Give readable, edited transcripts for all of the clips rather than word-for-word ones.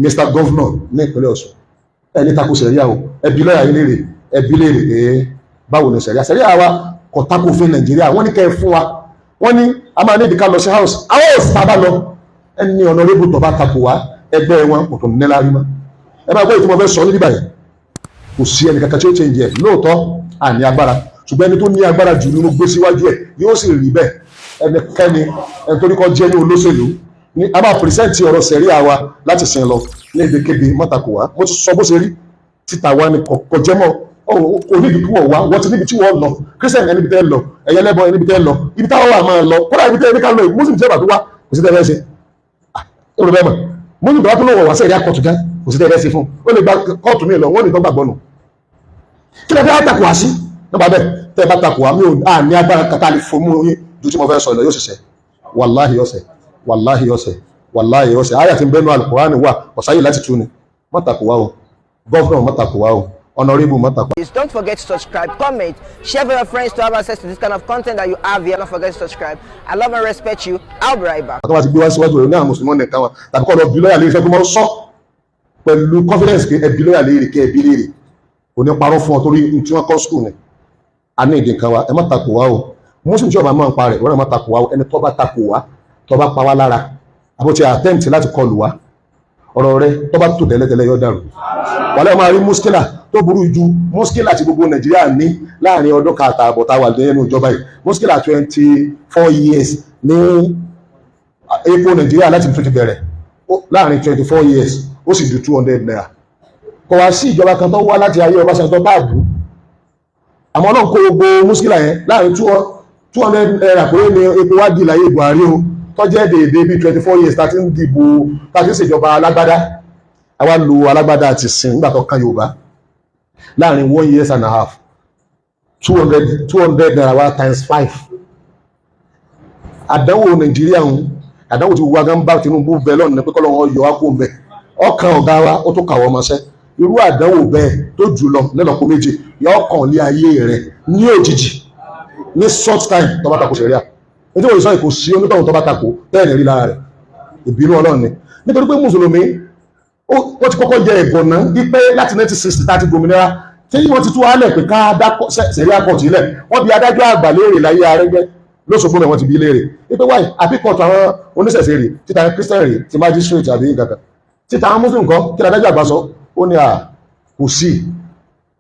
Mr. Governor ní ìpínlẹ̀ Ọ̀ṣun ẹni tako sẹ̀ríà o ẹbí lọ́yà yín léèrè ẹbí léèrè pé báwo ni sẹ̀ríà wa kò tako òfin Nàìjíríà wọ́n ní kẹ́ ẹ fún wa wọ́n ní a máa ní ìdíkà lọ sí house tá a bá lọ ẹni honorable tó bá tako wa ẹgbẹ́ wọn kò tó nílá rí mọ́ ẹ bá gbọ́ ìtumọ̀ fẹ́ sọ níbi báyìí kò sí ẹnì kankan tí ó change ẹ̀ lóòótọ́ àní agbára ṣùgbọ́n ẹni tó ní agbára jù nínú gbé síwájú ẹ̀ yóò sì rí bẹ́ẹ̀ ẹnikẹ́ni ẹni tó ní kọ́ jẹ́ ní olóṣèlú ní a máa pìrìsẹ́ǹtì ọ̀rọ̀ sẹ̀ríà wa láti sìn lọ ní ibikíbi mọ́tàkù wa mo ti sọ bó ṣe rí títà wa ni kò jẹ́ mọ́ oníbi tí wọ́n wá wọ́n ti níbi tí wọ́n lọ kírísítẹ̀nì ẹni bí tẹ́ lọ ẹ̀yẹ lẹ́bọn ẹni bí tẹ́ lọ ibi táwọn wà máa lọ kódà ibi tẹ́ ẹni ká lọ mùsùlùmí tí ẹ bá tó wá kò sí tẹ́lẹ̀ ṣe olùbẹ́ mọ̀ mùsùlùmí tó wá tó lọ́wọ́ wá sẹ́ẹ̀rí akọ̀tù gan kò sí tẹ́lẹ̀ ṣe fún ó lè gba kóòtù mi lọ wọ́n lè tọ́ gbàgbọ́ nù kí lè fẹ́ takò wá sí nípa bẹ́ẹ̀ tẹ́ ẹ bá takò wá mi ò ní agbára kàtà lè fomú yín ju tí mo fẹ́ sọ lọ yóò ṣiṣẹ́ wàláhì ọ̀sẹ̀ wàláhì ọ̀sẹ̀ wàláhì ọ̀sẹ̀ ayà tí ń bẹ́nu Al-Qur'ani wà ọ̀sáyè láti tú ni mọ́tàkù wá o gọ́ọ̀nà mọ́tàkù wá o honorable mọ́tàkù. Please don't forget to subscribe, comment, share with your friends to have access to this kind of content that you have here. Don't forget to subscribe. I love and respect you. I'll be right back. àtọ́wá ti gbé wá síwájú rẹ̀ ní àwọn mùsùlùmí ọ̀nà ìtàn wa tàbí kọ́ lọ bí lọ́yà léèrè fẹ́ sọ pẹ̀lú confidence pé ẹbí lọ́yà léèrè kẹ́ ẹbí léèrè kò ní parọ́ fún ọ torí tí wọ́n kọ́ skul ni a ní ìdí nǹkan wa ẹ má takò wá o mùsùlùmí tí ọba máa ń pa rẹ̀ wọ́n náà má takò wá o ẹni tó bá takò wá tó bá pa wá lára àbótí attempt láti kọlù wá ọ̀rọ̀ rẹ̀ tó bá tó tẹ́lẹ̀tẹ́lẹ̀ yóò dàrú wàlẹ́ máa rí muskila tó burú ju muskila tí gbogbo Nàìjíríà ní láàrin ọdún kàtà àbọ̀tá wà nínú ìjọba yìí muskila 24 years ní epo Nàìjíríà láti tó ti bẹ̀rẹ̀ láàrin 24 years ó sì ju 200 naira kò wá sí ìjọba kan tó wá láti ayé Ọbásanjọ́ bá bù àmọ́ náà kó gbogbo muskila yẹn láàrin 200 naira pé ní epo wá di láyé Buhari o tọ́jẹ́ dèédé bí 24 years tàbí ń dìbò tàbí ṣèjọba alágbádá àwa lo alágbádá àti sìn nígbà tó kan Yorùbá láàrin 1 years and a half 200 naira wa times 5 àdánwò Nàìjíríà ń àdánwò tí wọ́n gán bá Tinubu bẹ́ẹ̀ lọ́nà pé kọ́lọ́wọ́ yọ wá kó ń bẹ̀ ọkàn ọ̀gá wa ó tó kàwọ́ ọmọṣẹ́ irú àdánwò bẹ́ẹ̀ tó jùlọ lẹ́lọ́pọ̀ méjì yọ ọkàn lé ayé rẹ̀ ní òjijì ní short time tó bá takò sẹ̀ríà ètò ìsọ ìkò sí onítọ̀hún tó bá takò tẹ́ẹ̀lẹ̀ rí lára rẹ̀ ìbínú Ọlọ́run ni nítorí pé mùsùlùmí ó ti kọ́kọ́ jẹ ìbọ̀nà wípé láti 1960 láti gbòmìnira tí wọ́n ti tú wálẹ̀ pé ká dá sẹ̀ríà kọ̀ọ̀tù ilẹ̀ wọ́n bí adájọ́ àgbà léèrè láyé Arẹ́gbẹ́ lóṣogbo náà wọ́n ti bí léèrè wípé wáyé àbíkọ̀tù àwọn oníṣẹ̀ṣe rè títa Christian rè ti magistrate àbí nǹkan títa àwọn muslim kan kí adájọ́ àgbà sọ ó ní kò sí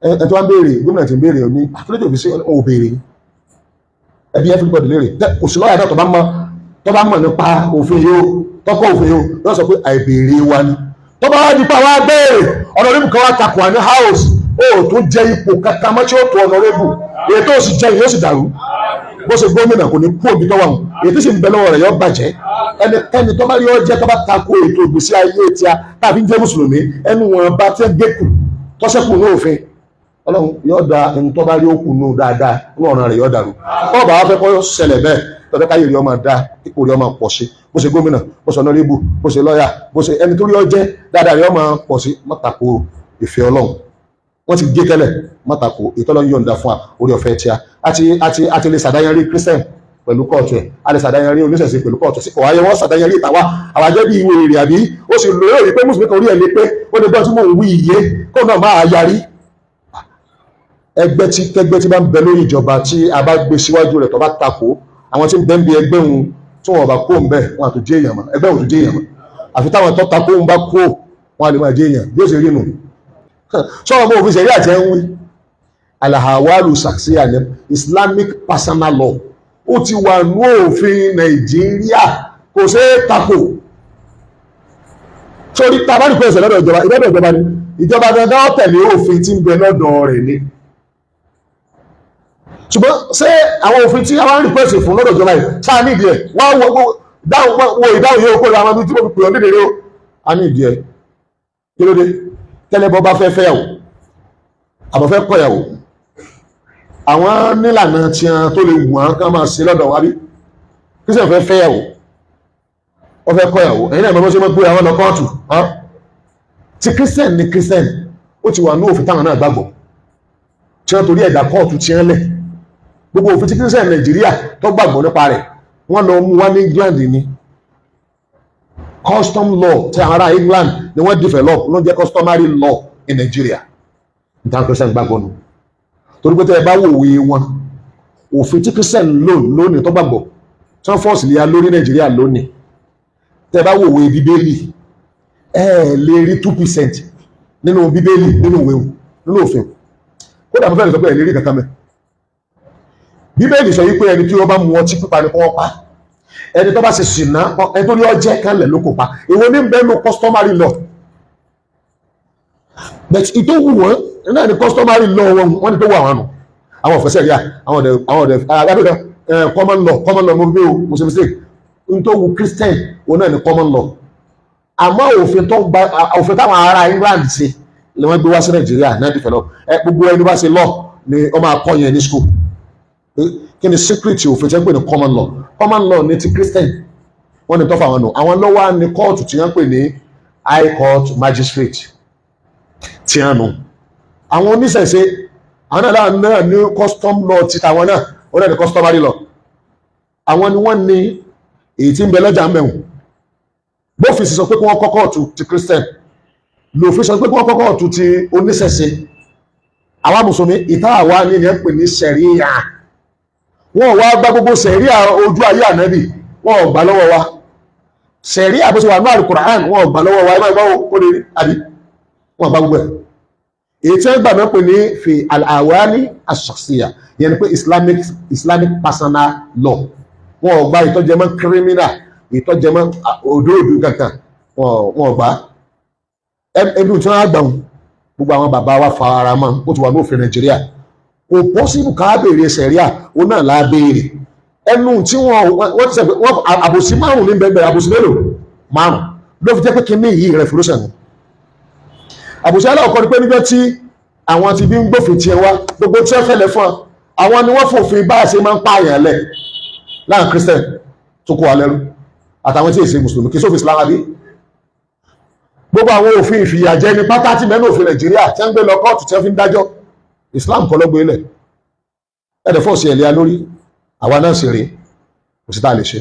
ẹ̀ tó wá ń béèrè gómìnà ti ń béèrè ní àtúndì òfin sí ò béèrè ẹbí everybody léèrè kò sí lọ́yà náà tó bá mọ̀ nípa òfin yóò tọ́kọ̀ òfin yóò lọ́ sọ pé àìbèrè wa ni tó bá wá nípa wá béèrè ọ̀nàrẹ́bù kan wá takò ní house ó tún jẹ ipò kankan mọ́ tí ó tó ọ̀nàrẹ́bù èyí tó sì jẹ yóò sì dàrú bó ṣe gómìnà kò ní kú òbí tó wà wọn èyí tó sì ń bẹ lọ́wọ́ rẹ̀ yóò bàjẹ́ ẹnikẹ́ni tó bá rí ọjẹ́ tó bá takò ètò ìgbésí ayé tí a tàbí jẹ́ mùsùlùmí ẹnu wọn bá tẹ́ gẹ́kù tọ́sẹ́kù ní òfin Ọlọ́run yóò da ẹni tó bá rí òkú nù dáadáa ní ọ̀ràn rẹ̀ yóò dàrú kọ́ bá wá fẹ́ kọ́ ṣẹlẹ̀ bẹ́ẹ̀ tọ́fẹ́ káyé rí ọmọ dá ipò rí ọmọ pọ̀ sí bó ṣe gómìnà bó ṣe ọ̀nàrẹ́bù bó ṣe lọ́yà bó ṣe ẹni tó rí ọjẹ́ dáadáa rí ọmọ pọ̀ sí mọ́tàkù ìfẹ́ Ọlọ́run wọ́n ti gé tẹ́lẹ̀ mọ́tàkù ìtọ́lọ́ yọ̀ǹda fún orí ọ̀fẹ́ tí a ti lè ṣàdáyanrí Christian pẹ̀lú kóòtù ẹ̀ a lè ṣàdáyanrí oníṣẹ̀ṣe pẹ̀lú kóòtù sí ọ̀wáyé wọ́n ṣàdáyanrí ìtàwá àwọn ajẹ́ bí ìwé èrè àbí ó sì lóyè rí pé mùsùlùmí kan orí ẹ̀ lé pé ó lè gbọ́ tí mò ń wí iye kó náà máa yarí ẹgbẹ́ tí bá ń bẹ lórí ìjọba tí a bá gbé síwájú rẹ̀ tó bá takò àwọn tí ń bẹ ń bí ẹgbẹ́ òun tí wọ́n bá kó ń bẹ̀ wọ́n àtúnjẹ́ èèyàn mọ́ ẹgbẹ́ òun tó jẹ́ èèyàn mọ́ àfi táwọn tó takò ń bá kó wọn a lè máa jẹ́ èèyàn bí ó ṣe rí nù sọ́wọ́n mọ́ òfin ṣẹ̀rí àti ẹ̀wí alahawalu saksiya ní Islamic personal law ó ti wà ní òfin Nàìjíríà kò ṣe é takò sórí tabari pé ẹsẹ̀ lọ́dọ̀ ìjọba ni ìjọba dandan tẹ̀lé òfin tí ń bẹ lọ́dọ̀ rẹ̀ ni ṣùgbọ́n ṣé àwọn òfin tí àwọn rìpẹ́sì fún lọ́dọ̀ ìjọba yìí sáà ní ìdí ẹ̀ wọ́n wo ìdáhùn yóò kó lọ àwọn tí mo pè ọ́ nídìí ó a ní ìdí ẹ̀ kí ló dé tẹ́lẹ̀ bọ́ bá fẹ́ fẹ́yàwó àbọ̀fẹ́ kọ̀yàwó àwọn nílànà tí a tó lè wù wọ́n ká máa ṣe lọ́dọ̀ wa bí kí sẹ́ fẹ́ fẹ́yàwó wọ́n fẹ́ kọ̀yàwó ẹ̀yin náà mọ́ sí mọ́ pé àwọn lọ kóòtù ti Christian ni Christian ó ti wà ní òfin táwọn náà gbàgbọ́ tí wọ́n torí ẹ̀dá kóòtù tí wọ́n lẹ̀ gbogbo òfin tí Christian Nàìjíríà tó gbàgbọ́ nípa rẹ̀ wọ́n lọ mú wá ní England ni custom law tí àwọn ará England ni wọ́n develop ló jẹ́ customary law in Nigeria nítorí Christian gbàgbọ́ nù torí pé tẹ́ ẹ bá wò òwe wọn òfin tí Christian lónìí tó gbàgbọ́ tí wọ́n fọ́ọ̀sì lé lórí Nàìjíríà lónìí tẹ́ ẹ bá wò òwe Bíbélì ẹ lè rí 2% nínú Bíbélì nínú òwe nínú òfin kódà mo fẹ́ lè sọ pé ẹ lè rí kankan mẹ́. Bíbélì sọ wípé ẹni tí ó bá mu ọtí pípa ni kó wọ́n pa ẹni tó bá ṣe ṣìnà ẹni tó ní ọjẹ́ kanlẹ̀ ló kó pa èwo ní bẹ́ẹ̀ ló customary law but ìtò wù wọ́n náà ni customary law wọ́n ní tó wù àwọn àná àwọn òfẹsẹ̀ rí àwọn ọ̀dẹ̀ agbábẹ́kan common law mo bí o mo ṣe mistake n tó wù Christian òun náà ni common law àmọ́ òfin táwọn ará England ṣe ni wọ́n gbé wá sí Nàìjíríà náà develop gbogbo ẹni bá ṣe law ni wọ́n máa kọ́ yẹn ní school kí ni secret òfin tí wọ́n pè ní common law ní ti Christian wọ́n ní tọ́fà wọn nù àwọn lọ́wọ́ ní kóòtù tí wọ́n pè ní high court magistrate tí wọ́n nù àwọn oníṣẹ̀ṣe àwọn náà ní custom law ti tàwọn náà wọ́n náà ní customary law àwọn ni wọ́n ní èyí tí ń bẹ lọ́jà mẹ́wọ̀n bófin sì sọ pé kí wọ́n kọ́ kóòtù ti Christian lòfin sọ pé kí wọ́n kọ́ kóòtù ti oníṣẹ̀ṣe àwa mùsùlùmí ìtawà ní ìyẹn pè ní sẹ̀ríyà wọ́n wá gbá gbogbo sẹ̀ríà ojú ayé ànábì wọ́n gbà lọ́wọ́ wa sẹ̀ríà bó ṣe wà ní Al-Qur'an wọ́n gbà lọ́wọ́ wa ẹ máa gbọ́ kó lè rí àbí wọ́n gbà gbogbo ẹ̀ èyí tí wọ́n gbà mọ́ pé ní fi al-awani ash-shakhsiyya yẹn ni pé Islamic personal law wọ́n gbà ìtọ́jẹmọ́ criminal ìtọ́jẹmọ́ òdòdó kankan wọ́n gbà ẹbí tí wọ́n gbà gbogbo àwọn bàbá wa fara mọ́ ó ti wà ní òfin Nàìjíríà kò pọ́sibù ká béèrè sẹ̀ríà ó náà lá béèrè ẹnu tí wọ́n ti sẹ́pẹ̀ wọ́n àbòsí márùn ní bẹ̀rẹ̀ àbòsí mélòó márùn ló fi jẹ́ pé kíní yìí revolution àbòsí aláwọ̀kọ́ ni pé níjọ́ tí àwọn ti bí ń gbófin tiẹ̀ wá gbogbo tí wọ́n fẹ́lẹ̀ fún àwọn ni wọ́n fòfin bá a ṣe máa ń pààyàn lẹ̀ láàrín Christian tó kó wa lẹ́rú àtàwọn tí èsè mùsùlùmí kí sófin Islam àbí gbogbo àwọn òfin ìfìyàjẹ ní pátá tí mẹ́nu òfin Nàìjíríà tí wọ́n gbé lọ kóòtù tí wọ́n fi ń dájọ́ Islam kọ́ lọ́gbé ilẹ̀ ẹ̀dẹ̀ fọ́ọ̀sì ẹ̀lẹ́ lórí àwa náà sì rí kò sí tá a lè ṣe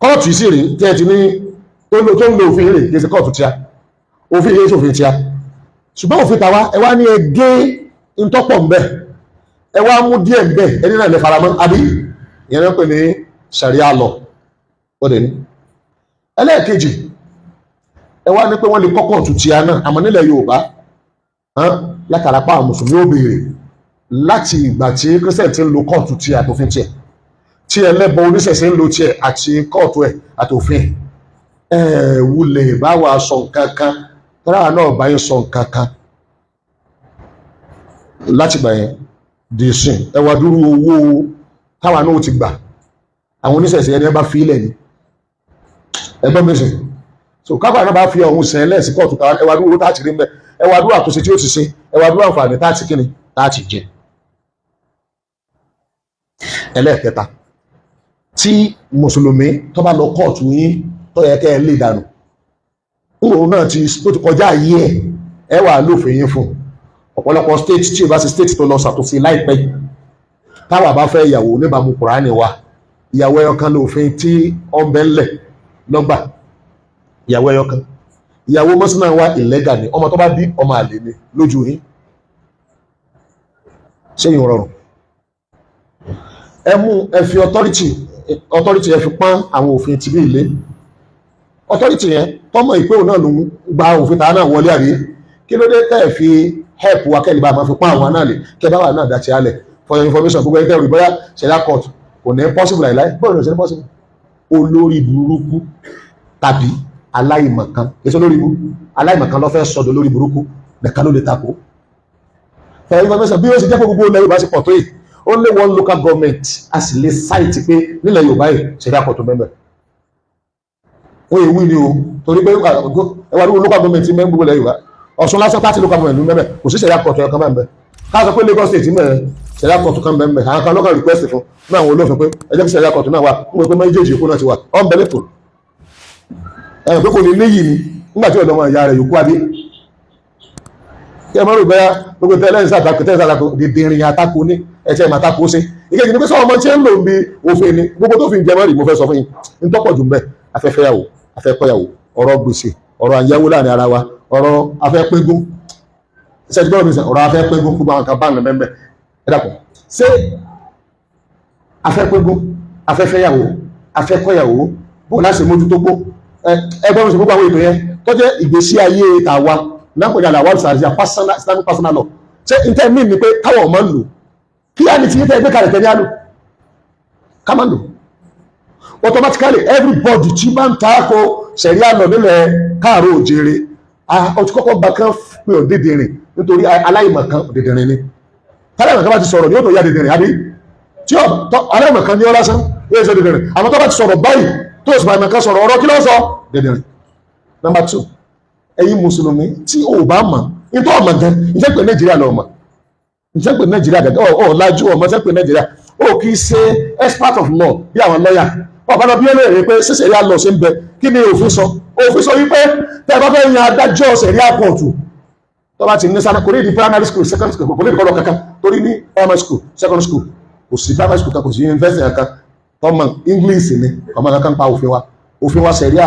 kóòtù sì rí tí ẹ ti ní tó ń lo òfin rè kí ẹ ṣe kóòtù tíá òfin yìí ṣòfin tíá ṣùgbọ́n òfin tàwa ẹ wá ní ẹgẹ́ ntọ́pọ̀ ń bẹ ẹ wá mú díẹ̀ ń bẹ ẹni náà lè faramọ́ àbí ìyẹn náà pè ní Sharia law ó dẹ̀ ní ẹlẹ́ẹ̀kejì ẹ wá ní pé wọ́n lè kọ́ kóòtù tíá náà àmọ́ nílẹ̀ Yorùbá látara pa àwọn mùsùlùmí ó béèrè láti ìgbà tí Christian ti ń lo kóòtù tí àtòfin tiẹ̀ tí ẹlẹ́bọ oníṣẹ̀ṣe ń lo tiẹ̀ àti kóòtù ẹ̀ àtòfin wulẹ̀ bá wa sọ nǹkan kan tọ́lá náà bá yín sọ nǹkan kan láti gbà yẹn di sìn ẹ wá dúró owó táwa náà ti gbà àwọn oníṣẹ̀ṣe ẹni ẹ bá fi ilẹ̀ ni ẹgbẹ́ mi sìn so káfà náà bá fi ọ̀hún sẹ́lẹ̀ sí kóòtù káwa ẹ wá dúró tá a ti rí mbẹ ẹ wá dúró àtúnṣe tí ó ti ṣe ẹ wá dúró àǹfààní tá a ti kíni tá a ti jẹ. ẹlẹ́ẹ̀kẹta tí mùsùlùmí tó bá lọ kóòtù yín tó yẹ kẹ́ ẹ lè dànù òun náà ti kọjá ayé ẹ wà lófin yín fún ọ̀pọ̀lọpọ̀ state tí o bá ṣe state tó lọ ṣàtúnṣe láìpẹ́ táwa bá fẹ́ ìyàwó níbàámu Kùránì wa ìyàwó ẹyọkan lófin tí ọ̀nbẹ ńlẹ̀ lọ́gbà ìyàwó ẹyọkan ìyàwó mọ́sánà wa illegal ni ọmọ tó bá bí ọmọ àlè ni lójú yín ṣé yìí rọrùn ẹ mú ẹ fi authority ẹ fi pọ́n àwọn òfin tìbí ilé authority yẹn tọ́mọ ìpé òun náà ló ń gba òfin tàà náà wọlé àrí kí ló dé tẹ́ fi help wa kẹ́lì bá máa fi pọ́n àwọn náà lè kẹ́ bá wà náà dá ti alẹ̀ for your information gbogbo ẹgbẹ́ rí bóyá ṣẹlá court kò ní possible láìláì bọ́ọ̀lù ṣe ní possible olórí burúkú tàbí aláìmọ̀kan èso lórí ibú aláìmọ̀kan ló fẹ́ sọ́dọ̀ lórí burúkú nìkan ló lè tako for your information bí ó ṣe jẹ́ pé gbogbo ilẹ̀ Yorùbá ṣe pọ̀ tó yìí only one local government a sì lè sáìtì pé nílẹ̀ Yorùbá yìí ṣẹlá court mẹ́mẹ́ wọ́n yìí wí ni o torí pé ẹwà ní local government mẹ́ gbogbo ilẹ̀ Yorùbá Ọ̀ṣun lásán 30 local government mẹ́mẹ́ kò sí ṣẹlá court ẹ̀kan mẹ́mẹ́ ká sọ pé Lagos state mẹ́rin ṣẹlá court kan mẹ́mẹ́ àwọn kan lọ́kàn request fún ní àwọn olófin pé ẹjẹ́ kí ṣẹlá court náà wà ń gbé pé méjèèjì èkó náà ti wà ọ́n bẹ̀rẹ̀ tó ẹ̀yìn pé kò ní léyìí ni nígbà tí ọ̀dọ́ ọmọ ìyá rẹ̀ yòókù adé kí ẹ mọ́ rò bẹ́yà gbogbo tẹ́lẹ̀ ìsàtàkù dìndìnrín àtakò ní ẹ̀tẹ́ ìmàtakò sí ìkejì ní pé sọ ọmọ tí ń lò ń bi òfin ni gbogbo tó fi ń jẹ mọ́rì mo fẹ́ sọ fún yín ń tọ́pọ̀ jù ń bẹ́ afẹ́fẹ́yàwó afẹ́kọ́yàwó ọ̀rọ̀ gbèsè ọ̀rọ̀ àyẹ̀wò láàrin ara wa ọ̀rọ̀ afẹ́pẹ́gún ṣẹ́jú gbọ́dọ̀ mi sẹ́ ọ̀rọ̀ afẹ́pẹ́gún gbogbo àwọn kan bá ń lọ mẹ́mẹ́ ẹ dàpọ̀ ṣé afẹ́pẹ́gún afẹ́fẹ́yàwó afẹ́kọ́yàwó bó láti mójútó gbó ẹgbẹ́ mi sọ gbogbo àwọn ètò yẹn tó jẹ́ ìgbésí ayé tàwa náà pẹ̀lú àlàwà ìsàrìsà islamic personal law ṣé n tẹ́ mí ni pé káwọn ọmọ ń lò kí á ní ti yíta ẹgbẹ́ kalẹ̀ tẹ́ ní àlò ká máa ń lò automatically everybody tí bá ń taako ṣẹ̀rí àlọ́ nílẹ̀ káàró òjèrè ọtí kọ́kọ́ bá kán pé ò dédèrè nítorí aláìmọ̀ kan dédèrè ni aláìmọ̀ kan bá ti sọ̀rọ̀ ní ó tó yá dédèrè àbí tí aláìmọ̀ kan ní ọ lásán yóò sọ dédèrè àmọ́ tó bá ti sọ̀rọ̀ báyìí tó sì bá ìmọ̀ kan sọ̀rọ̀ ọ̀rọ̀ kí ló sọ dédèrè. Number 2 ẹ̀yin mùsùlùmí tí ò bá mọ̀ nítorí ọmọ gan ìjẹ́ pé Nàìjíríà lọ mọ̀ ìjẹ́ pé Nàìjíríà gàgà ọ̀ lájú ọmọ ìjẹ́ pé Nàìjíríà ó kì í ṣe expert of law bí àwọn lọ́yà ọ̀bá lọ bí ó lè rí pé ṣíṣe rí àlọ́ ṣe ń bẹ kí ni òfin sọ wípé tẹ́ bá fẹ́ yan adájọ́ sẹ̀ríà kóòtù tó bá ti ní sáná kò ní di primary school secondary school kò ní di kọ́lọ̀ kankan torí ní primary school secondary school kò sí primary school kan kò sí university kankan tọ́mọ English ni ọmọ kankan pa òfin wa sẹ̀ríà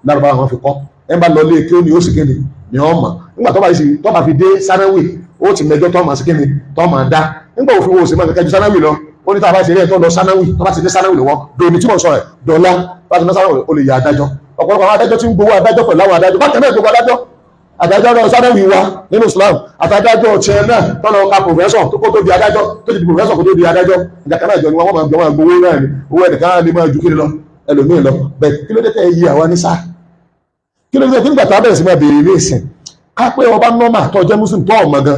lárúbá àwọn fi kọ́ ẹ bá lọ lé kí ó ní ó sì kéde ní ọmọ nígbà tó bá fi dé sánáwì ó ti mẹjọ tọ́mọ sí kéde tọ́mọ dá nígbà òfin wo sì máa kẹkẹ ju sánáwì lọ ó ní tá a bá ṣe eré ẹ̀tọ́ lọ sánáwì tó bá ti dé sánáwì lọ́wọ́ dòní tí mo sọ rẹ̀ dọ́là bá ti ná sánáwì ó lè yà adájọ́ ọ̀pọ̀lọpọ̀ àwọn adájọ́ tí ń gbowó adájọ́ pẹ̀lú àwọn adájọ́ bákan náà gbogbo adájọ́ lọ sánáwì wa nínú Islam àtàdájọ́ ọ̀chẹ́ náà tọ́lọ ka professor tó kó tó di adájọ́ tó ti di professor kó tó di adájọ́ ìjàkánná ìjọ ni wọ́n máa gbowó náà ni owó ẹnìkan lè máa ju kí ni lọ ẹlòmíì lọ bẹ́ẹ̀ kí ló dé tẹ́ yí àwa ní sáà kí ló dé kí nígbà tá a bẹ̀rẹ̀ sí máa béèrè ilé ìsìn ká pé ọba nọ́mà tó jẹ́ muslim tó ọmọ gan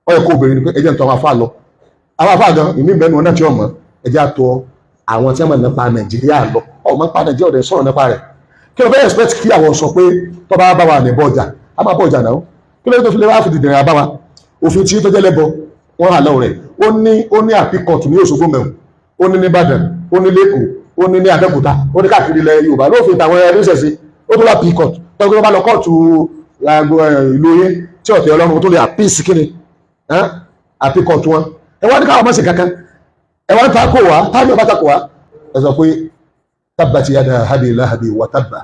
ọyọ kó obìnrin ni pé ẹjẹ́ ń tọ́ àwọn afá lọ àwọn afá gan ìmí ìbẹ́nu ọ̀nà tí ọmọ ẹjẹ́ àtọ́ àwọn tí wọ́n nípa Nàìjíríà lọ ọmọ nípa Nàìjíríà ọ̀dẹ̀ sọ̀rọ̀ nípa rẹ̀ kí ló fẹ́ expect kí àwọn sọ pé tó bá bá wa ní bọ́ọ̀jà a máa bọ́ọ̀jà náà kí ló dé tó fi lè wá fi dìde rìn àbáwa òfin tí tó jẹ́ lẹ́bọ wọ́n hà lọ́wọ́ rẹ̀ ó ní àpíkọ̀tù ní Òṣogbo mẹ́wọ̀n ó ní Ìbàdàn ó ní Lẹ́kọ̀ọ́ ó ní Abẹ́òkúta ó ní káàkiri ilẹ̀ Yorùbá lófin tàwọn ẹ̀rí ṣẹ̀ṣẹ̀ ó tó wá píkọ̀tù tọ́gbọ́n bá lọ kọ́ọ̀tù ìlú yẹn tí ọ̀tẹ̀ Ọlọ́run tó lè àpíìsì kíni àpíkọ̀tù wọn ẹ wá ní káwọn mọ́sí kankan ẹ wá ń takò wá tábí ọba takò wá ẹ sọ pé tabbati yada hadi lahabi wa tabba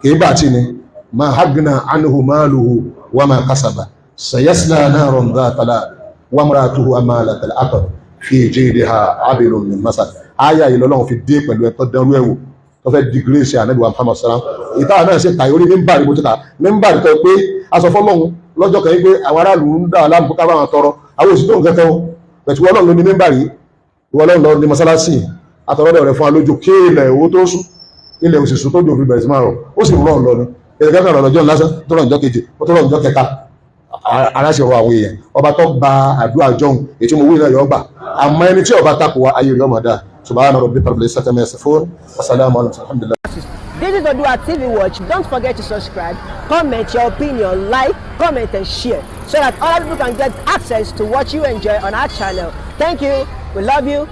kìí bá tí ni ma hagna anhu maluhu wa ma kasaba sayasla naran dhata lahab wa imra'atuhu ammalatal hatab fi jaydiha hablum min masad aya ìlọ́lọ́run fi dé pẹ̀lú ẹ̀tọ́ dẹrú ẹ̀wò tó fẹ́ dìgírì sí ànábì wa Muhammad sallam ìta náà ṣe tàyè orí mímbàrí bó ti ta mímbàrí tó pé aṣọ fọlọ́hún lọ́jọ́ kan pé àwọn aráàlú ń dà láàmú ká bá wọn tọrọ àwọn òsì tó ń kẹtẹ wọn bẹ̀tù wọ́n lọ́n ló ní mímbàrí wọ́n lọ́n lọ ní mọ́sálásì àtọ̀rọ̀dọ̀ rẹ̀ fún alójú kí ilẹ̀ owó tó sùn ilẹ̀ òsìsù tó dùn fi bẹ̀rẹ̀ sí máa rọ̀ ó sì rọ̀ lọ ní ẹ̀ẹ́dẹ́gbẹ́ kan lọ́jọ́ lásán tó rọ̀ ọjọ́ keje ó tó rọ̀ ọjọ́ kẹta aláṣẹ ọ̀rọ̀ àwọn èèyàn ọba tó gba àdúrà jọ̀hún ètò ìmọ̀wé náà yọ ọgbà àmọ́ ẹni tí ọba takò wá ayé rẹ̀ ọmọdé subhana rabbika rabbil izzati amma yasifun wa salamun ala mursalin alhamdulillah. This is Oodua TV Watch. Don't forget to subscribe, comment your opinion, like, comment and share so that other people can get access to what you enjoy on our channel. Thank you. We love you.